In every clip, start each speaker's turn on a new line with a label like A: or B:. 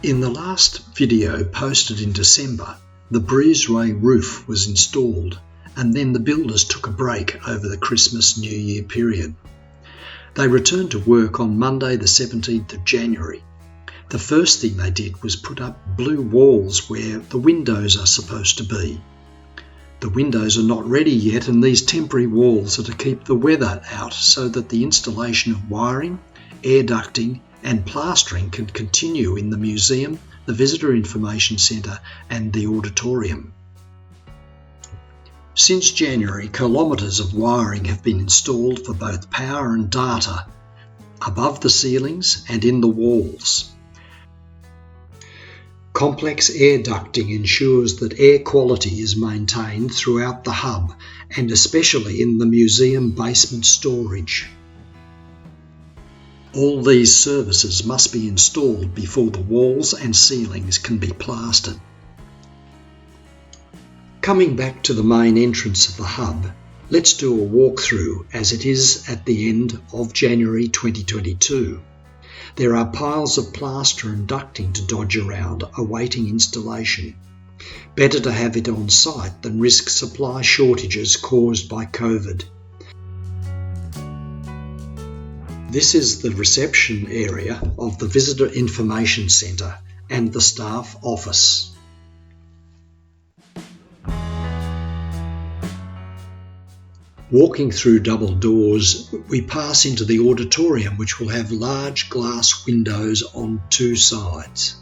A: In the last video posted in December, the breezeway roof was installed and then the builders took a break over the Christmas New Year period. They returned to work on Monday the 17th of January. The first thing they did was put up blue walls where the windows are supposed to be. The windows are not ready yet, and these temporary walls are to keep the weather out so that the installation of wiring, air ducting and plastering can continue in the museum, the Visitor Information Centre and the Auditorium. Since January, kilometres of wiring have been installed for both power and data above the ceilings and in the walls. Complex air ducting ensures that air quality is maintained throughout the hub and especially in the museum basement storage. All these services must be installed before the walls and ceilings can be plastered. Coming back to the main entrance of the hub, let's do a walkthrough as it is at the end of January 2022. There are piles of plaster and ducting to dodge around, awaiting installation. Better to have it on site than risk supply shortages caused by COVID. This is the reception area of the Visitor Information Centre and the staff office. Walking through double doors, we pass into the auditorium, which will have large glass windows on two sides.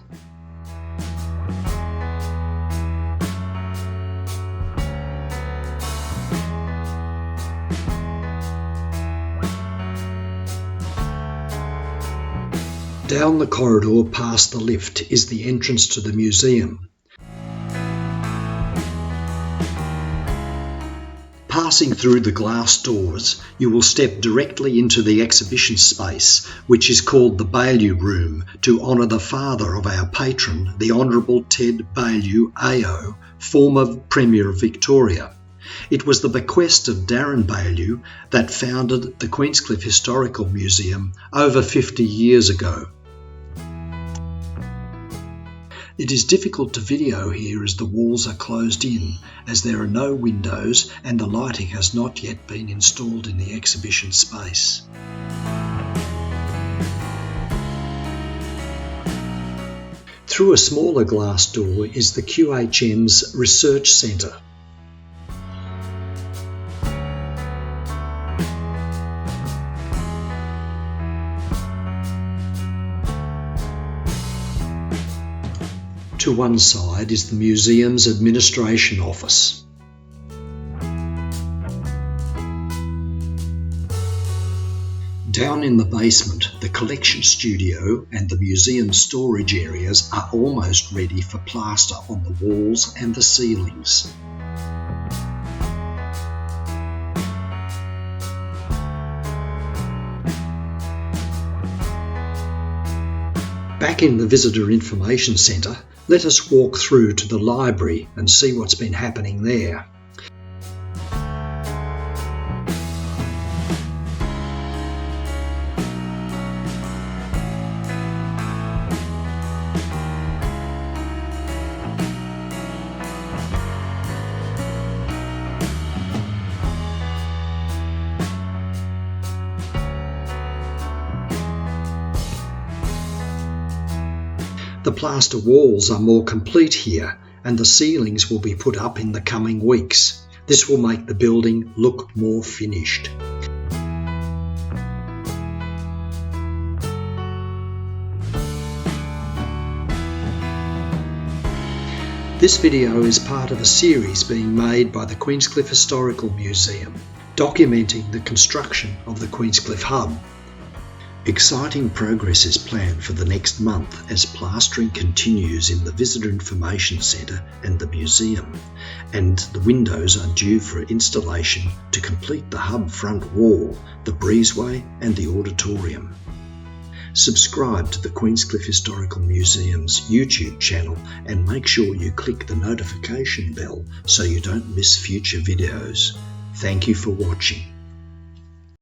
A: Down the corridor past the lift is the entrance to the museum. Passing through the glass doors, you will step directly into the exhibition space, which is called the Baillieu Room, to honour the father of our patron, the Honourable Ted Baillieu AO, former Premier of Victoria. It was the bequest of Darren Baillieu that founded the Queenscliffe Historical Museum over 50 years ago. It is difficult to video here as the walls are closed in, as there are no windows and the lighting has not yet been installed in the exhibition space. Through a smaller glass door is the QHM's Research Centre. To one side is the museum's administration office. Down in the basement, the collection studio and the museum storage areas are almost ready for plaster on the walls and the ceilings. Back in the Visitor Information Centre, let us walk through to the library and see what's been happening there. The plaster walls are more complete here and the ceilings will be put up in the coming weeks. This will make the building look more finished. This video is part of a series being made by the Queenscliffe Historical Museum, documenting the construction of the Queenscliffe Hub. Exciting progress is planned for the next month as plastering continues in the Visitor Information Centre and the museum, and the windows are due for installation to complete the hub front wall, the breezeway and the auditorium. Subscribe to the Queenscliffe Historical Museum's YouTube channel and make sure you click the notification bell so you don't miss future videos. Thank you for watching.